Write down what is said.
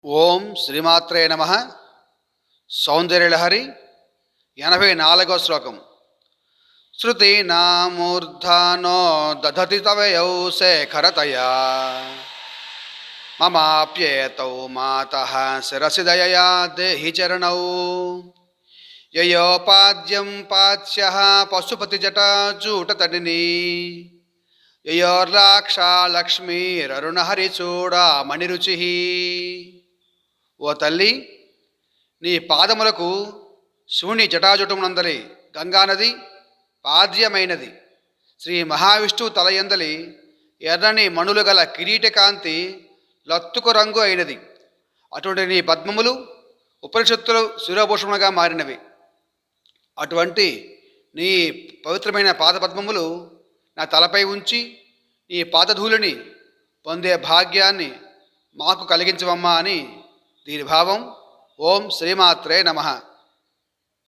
ఓం శ్రీమాత్రే నమ. సౌందర్యలహరి 84వ శ్లోకం. శృతీనామూర్ధానో దధతి తవయౌ శేఖరతయా మమాప్యేతౌ మాతః శిరసి దయయా దేహి చరణౌ యయోపాద్యం పాత్స్యః పశుపతిజటాజూటతడిని యయోర్లాక్షా లక్ష్మీరరుణహరిచూడామణిరుచి. ఓ తల్లి, నీ పాదములకు శివుని జటాజుటమునందలి గంగానది పాద్యమైనది. శ్రీ మహావిష్ణువు తలయందలి ఎర్రని మణులు గల కిరీటకాంతి లత్తుకు రంగు అయినది. అటువంటి నీ పద్మములు ఉపనిషత్తులు శిరోభూషణగా మారినవి. అటువంటి నీ పవిత్రమైన పాదపద్మములు నా తలపై ఉంచి నీ పాదధూళిని పొందే భాగ్యాన్ని మాకు కలిగించవమ్మా అని దీని భావం. ఓం శ్రీమాత్రే నమః.